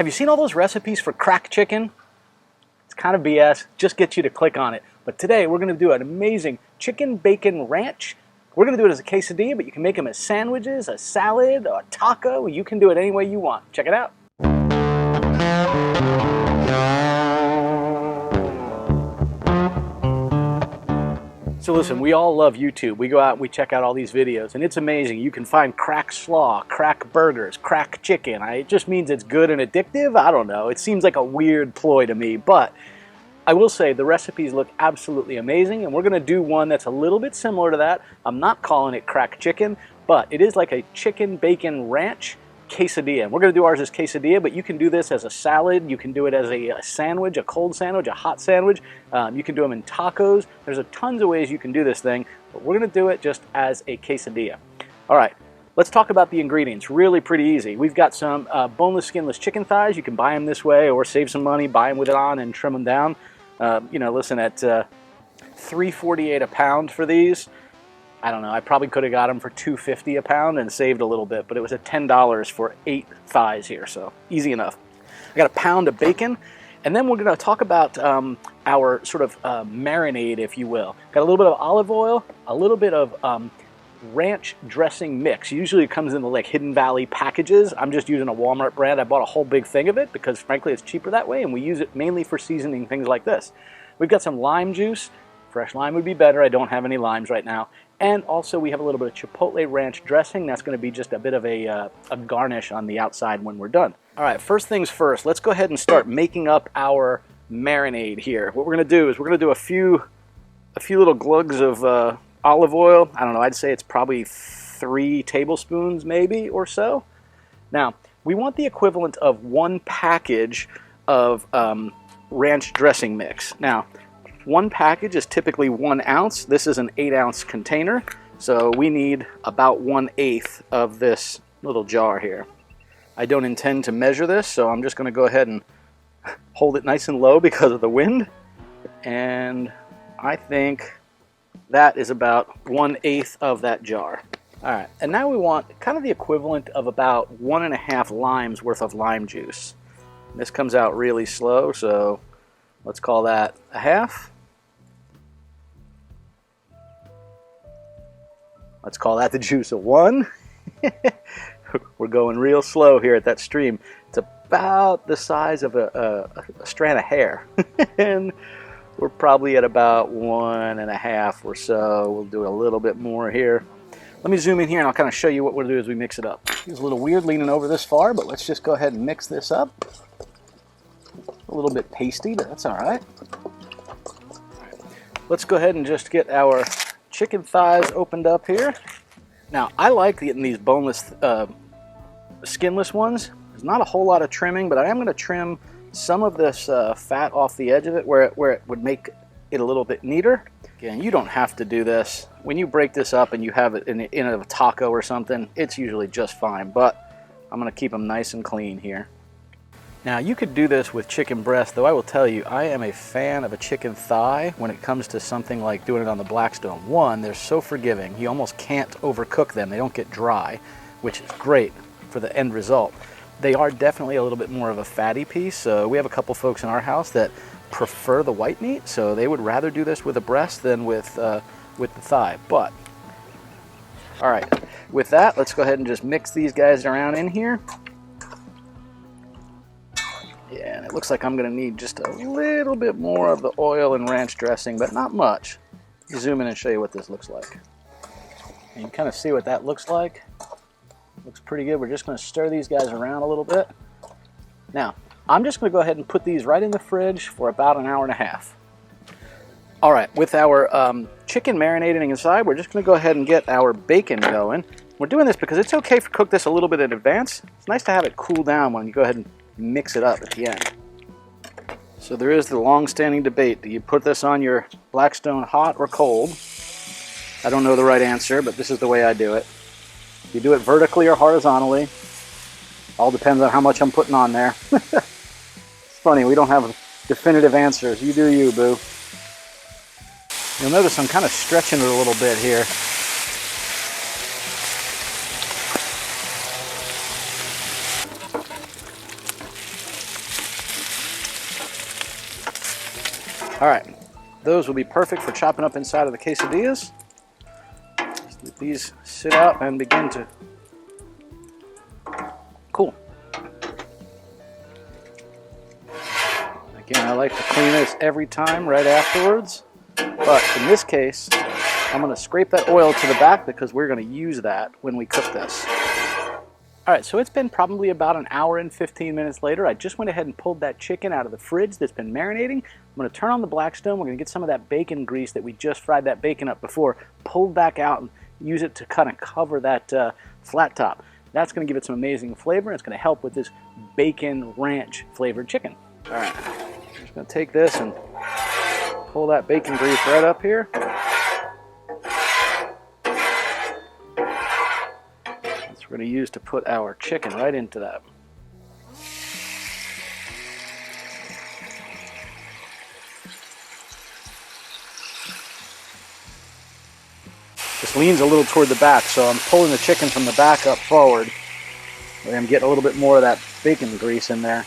Have you seen all those recipes for crack chicken? It's kind of BS, just get you to click on it. But today we're going to do an amazing chicken bacon ranch. We're going to do it as a quesadilla, but you can make them as sandwiches, a salad, a taco. You can do it any way you want. Check it out. So listen, we all love YouTube. We go out and we check out all these videos, and it's amazing. You can find crack slaw, crack burgers, crack chicken. It just means it's good and addictive. I don't know. It seems like a weird ploy to me, but I will say the recipes look absolutely amazing, and we're going to do one that's a little bit similar to that. I'm not calling it crack chicken, but it is like a chicken bacon ranch quesadilla. We're going to do ours as quesadilla, but you can do this as a salad. You can do it as a sandwich, a cold sandwich, a hot sandwich. You can do them in tacos. There's tons of ways you can do this thing, but we're going to do it just as a quesadilla. All right, let's talk about the ingredients. Really pretty easy. We've got some boneless, skinless chicken thighs. You can buy them this way or save some money, buy them with it on and trim them down. You know, listen, at $3.48 a pound for these, I don't know, I probably could have got them for $2.50 a pound and saved a little bit, but it was at $10 for 8 thighs here, so easy enough. I got a pound of bacon, and then we're going to talk about our sort of marinade, if you will. Got a little bit of olive oil, a little bit of ranch dressing mix. Usually it comes in the like Hidden Valley packages. I'm just using a Walmart brand. I bought a whole big thing of it because frankly it's cheaper that way, and we use it mainly for seasoning things like this. We've got some lime juice. Fresh lime would be better. I don't have any limes right now. And also we have a little bit of chipotle ranch dressing. That's going to be just a bit of a garnish on the outside when we're done. All right, first things first, let's go ahead and start making up our marinade here. What we're going to do is we're going to do a few little glugs of olive oil. I don't know, I'd say it's probably 3 tablespoons maybe or so. Now, we want the equivalent of 1 package of ranch dressing mix. Now, 1 package is typically 1 ounce. This is an 8-ounce container, so we need about 1/8 of this little jar here. I don't intend to measure this, so I'm just going to go ahead and hold it nice and low because of the wind. And I think that is about 1/8 of that jar. All right, and now we want kind of the equivalent of about 1.5 limes worth of lime juice. This comes out really slow, so let's call that a half. Let's call that the juice of 1. We're going real slow here at that stream. It's about the size of a strand of hair. And we're probably at about 1.5 or so. We'll do a little bit more here. Let me zoom in here and I'll kind of show you what we'll do as we mix it up. It's a little weird leaning over this far, but let's just go ahead and mix this up. A little bit pasty, but that's all right. Let's go ahead and just get our chicken thighs opened up here. Now, I like getting these boneless, skinless ones. There's not a whole lot of trimming, but I am going to trim some of this fat off the edge of it where it would make it a little bit neater. Again, you don't have to do this. When you break this up and you have it in a taco or something, it's usually just fine, but I'm going to keep them nice and clean here. Now, you could do this with chicken breast, though I will tell you, I am a fan of a chicken thigh when it comes to something like doing it on the Blackstone. One, they're so forgiving. You almost can't overcook them. They don't get dry, which is great for the end result. They are definitely a little bit more of a fatty piece, so we have a couple folks in our house that prefer the white meat, so they would rather do this with a breast than with the thigh. But, all right, with that, let's go ahead and just mix these guys around in here. Yeah, and it looks like I'm going to need just a little bit more of the oil and ranch dressing, but not much. I'll zoom in and show you what this looks like. And you kind of see what that looks like. Looks pretty good. We're just going to stir these guys around a little bit. Now, I'm just going to go ahead and put these right in the fridge for about 1.5 hours. All right, with our chicken marinating inside, we're just going to go ahead and get our bacon going. We're doing this because it's okay to cook this a little bit in advance. It's nice to have it cool down when you go ahead and mix it up at the end. So there is the long-standing debate. Do you put this on your Blackstone hot or cold? I don't know the right answer, but this is the way I do it. You do it vertically or horizontally. All depends on how much I'm putting on there. It's funny, we don't have definitive answers. You do you, boo. You'll notice I'm kind of stretching it a little bit here. All right, those will be perfect for chopping up inside of the quesadillas. Just let these sit out and begin to cool. Again, I like to clean this every time right afterwards, but in this case, I'm going to scrape that oil to the back because we're going to use that when we cook this. All right, so it's been probably about an hour and 15 minutes later. I just went ahead and pulled that chicken out of the fridge that's been marinating. I'm going to turn on the Blackstone. We're going to get some of that bacon grease that we just fried that bacon up before, pulled back out and use it to kind of cover that flat top. That's going to give it some amazing flavor, and it's going to help with this bacon ranch flavored chicken. All right, I'm just going to take this and pull that bacon grease right up here. That's what we're going to use to put our chicken right into that. This leans a little toward the back, so I'm pulling the chicken from the back up forward. And I'm getting a little bit more of that bacon grease in there.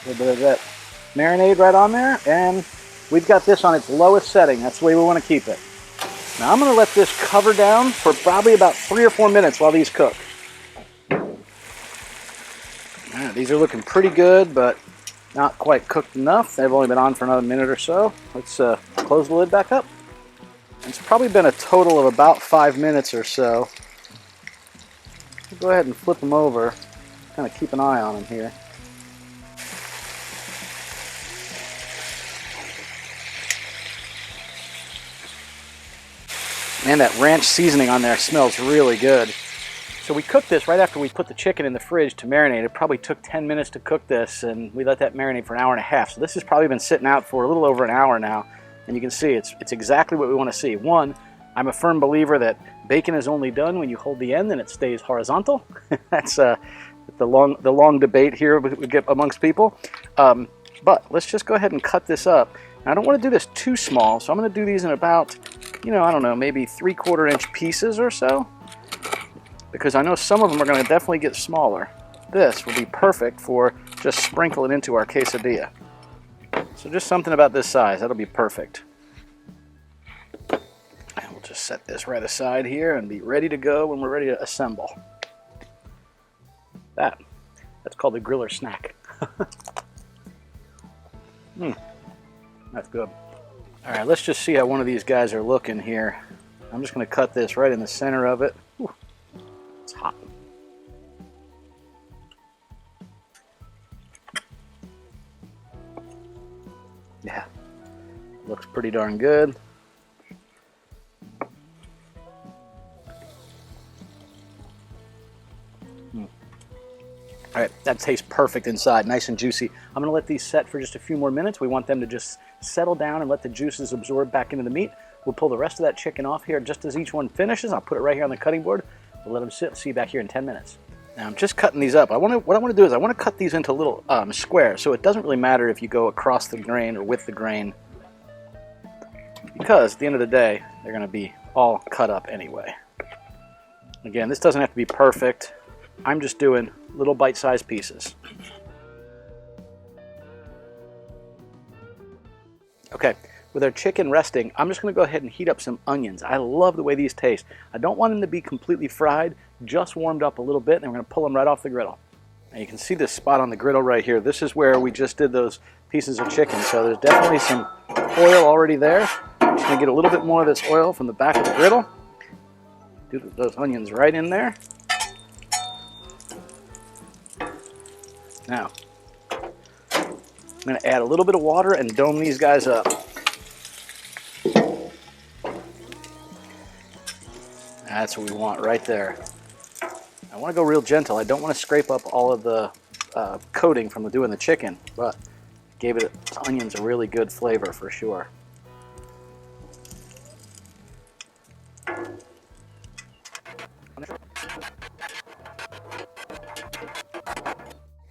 A little bit of that marinade right on there, and we've got this on its lowest setting. That's the way we want to keep it. Now I'm going to let this cover down for probably about 3 or 4 minutes while these cook. Right, these are looking pretty good, but not quite cooked enough. They've only been on for another minute or so. Let's close the lid back up. It's probably been a total of about 5 minutes or so. We'll go ahead and flip them over. Kind of keep an eye on them here. Man, that ranch seasoning on there smells really good. So we cooked this right after we put the chicken in the fridge to marinate. It probably took 10 minutes to cook this, and we let that marinate for an hour and a half. So this has probably been sitting out for a little over an hour now, and you can see it's exactly what we want to see. One, I'm a firm believer that bacon is only done when you hold the end and it stays horizontal. That's the long debate here we get amongst people. But let's just go ahead and cut this up. Now, I don't want to do this too small, so I'm going to do these in about, I don't know, maybe 3/4 inch pieces or so, because I know some of them are going to definitely get smaller. This will be perfect for just sprinkling into our quesadilla. So just something about this size, that'll be perfect. And we'll just set this right aside here and be ready to go when we're ready to assemble. That's called a griller snack. That's good. All right, let's just see how one of these guys are looking here. I'm just going to cut this right in the center of it. Ooh, it's hot. Yeah, looks pretty darn good. All right, that tastes perfect inside, nice and juicy. I'm gonna let these set for just a few more minutes. We want them to just settle down and let the juices absorb back into the meat. We'll pull the rest of that chicken off here just as each one finishes. I'll put it right here on the cutting board. We'll let them sit. See you back here in 10 minutes. Now I'm just cutting these up. What I want to do is I want to cut these into little squares, so it doesn't really matter if you go across the grain or with the grain, because at the end of the day, they're gonna be all cut up anyway. Again, this doesn't have to be perfect. I'm just doing little bite-sized pieces. Okay, with our chicken resting, I'm just going to go ahead and heat up some onions. I love the way these taste. I don't want them to be completely fried, just warmed up a little bit, and we're going to pull them right off the griddle. Now you can see this spot on the griddle right here. This is where we just did those pieces of chicken, so there's definitely some oil already there. I'm just going to get a little bit more of this oil from the back of the griddle. Do those onions right in there. Now, I'm going to add a little bit of water and dome these guys up. That's what we want right there. I want to go real gentle. I don't want to scrape up all of the coating from doing the chicken, but gave it onions a really good flavor for sure.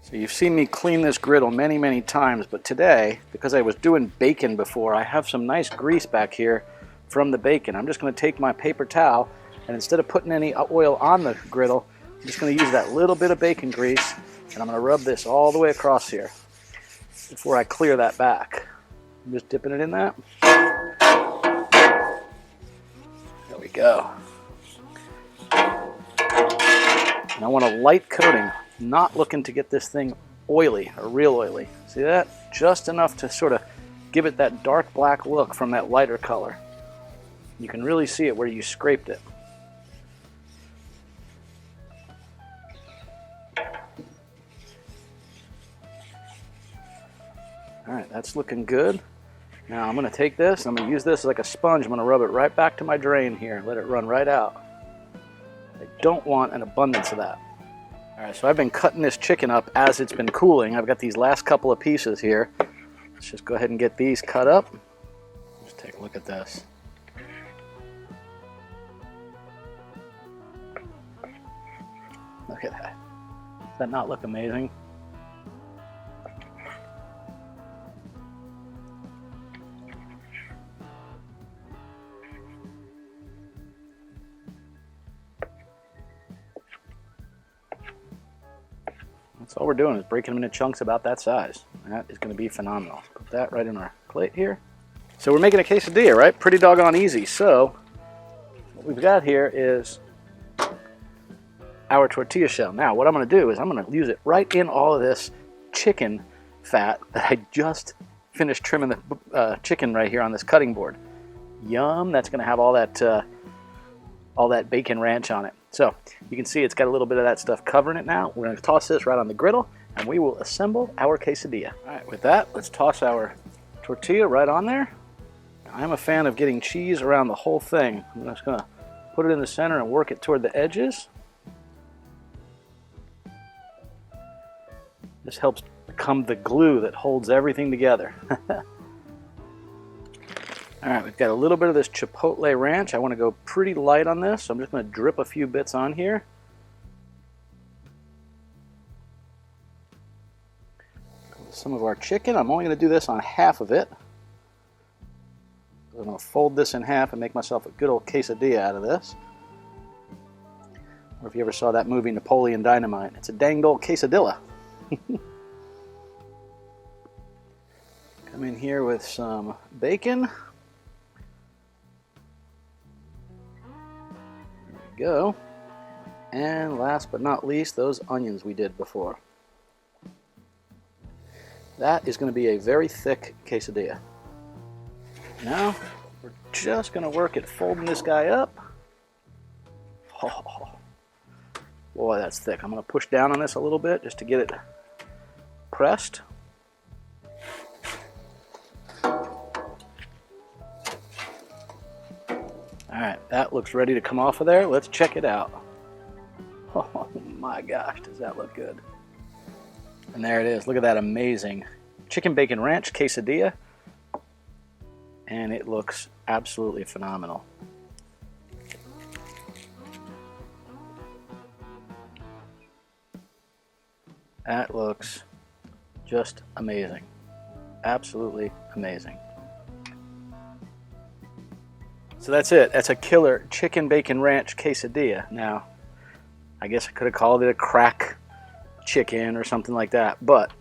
So you've seen me clean this griddle many, many times, but today, because I was doing bacon before, I have some nice grease back here from the bacon. I'm just going to take my paper towel, and instead of putting any oil on the griddle, I'm just going to use that little bit of bacon grease, and I'm going to rub this all the way across here before I clear that back. I'm just dipping it in that. There we go. And I want a light coating, not looking to get this thing oily or real oily. See that? Just enough to sort of give it that dark black look from that lighter color. You can really see it where you scraped it. All right, that's looking good. Now I'm going to take this, I'm going to use this like a sponge. I'm going to rub it right back to my drain here, let it run right out. I don't want an abundance of that. All right, so I've been cutting this chicken up as it's been cooling. I've got these last couple of pieces here. Let's just go ahead and get these cut up. Let's take a look at this. Look at that. Does that not look amazing? That's all we're doing is breaking them into chunks about that size. That is going to be phenomenal. Put that right in our plate here. So we're making a quesadilla, right? Pretty doggone easy. So what we've got here is our tortilla shell. Now what I'm going to do is I'm going to use it right in all of this chicken fat that I just finished trimming the chicken right here on this cutting board. Yum! That's going to have all that bacon ranch on it. So you can see it's got a little bit of that stuff covering it now. We're going to toss this right on the griddle, and we will assemble our quesadilla. All right, with that, let's toss our tortilla right on there. I'm a fan of getting cheese around the whole thing. I'm just going to put it in the center and work it toward the edges. This helps become the glue that holds everything together. All right, we've got a little bit of this chipotle ranch. I want to go pretty light on this, so I'm just going to drip a few bits on here. Some of our chicken. I'm only going to do this on half of it. I'm going to fold this in half and make myself a good old quesadilla out of this. Or if you ever saw that movie Napoleon Dynamite, it's a danged old quesadilla. Come in here with some bacon. Go. And last but not least, those onions we did before. That is going to be a very thick quesadilla. Now, we're just going to work at folding this guy up. Oh, boy, that's thick. I'm going to push down on this a little bit just to get it pressed. All right, that looks ready to come off of there. Let's check it out. Oh my gosh, does that look good. And there it is. Look at that amazing chicken bacon ranch quesadilla. And it looks absolutely phenomenal. That looks just amazing. Absolutely amazing. So that's it. That's a killer chicken bacon ranch quesadilla. Now, I guess I could have called it a crack chicken or something like that, but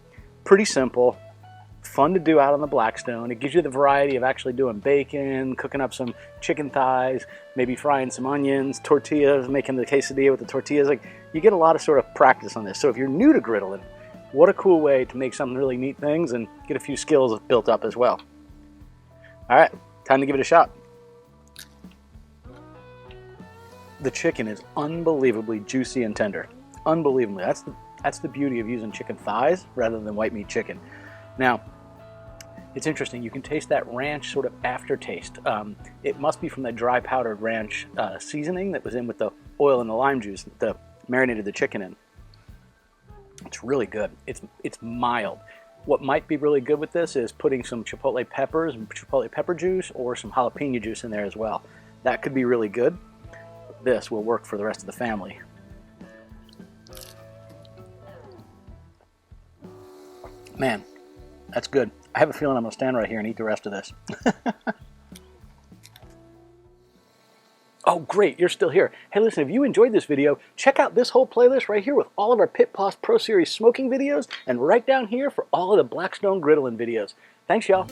pretty simple, fun to do out on the Blackstone. It gives you the variety of actually doing bacon, cooking up some chicken thighs, maybe frying some onions, tortillas, making the quesadilla with the tortillas. Like, you get a lot of sort of practice on this. So if you're new to griddling, what a cool way to make some really neat things and get a few skills built up as well. All right, time to give it a shot. The chicken is unbelievably juicy and tender. Unbelievably. That's the beauty of using chicken thighs rather than white meat chicken. Now, it's interesting. You can taste that ranch sort of aftertaste. It must be from the dry powdered ranch seasoning that was in with the oil and the lime juice that marinated the chicken in. It's really good. It's mild. What might be really good with this is putting some chipotle peppers and chipotle pepper juice or some jalapeno juice in there as well. That could be really good. This will work for the rest of the family. Man, that's good. I have a feeling I'm going to stand right here and eat the rest of this. Oh, great, you're still here. Hey, listen, if you enjoyed this video, check out this whole playlist right here with all of our PitBoss Pro Series smoking videos, and right down here for all of the Blackstone griddling videos. Thanks, y'all.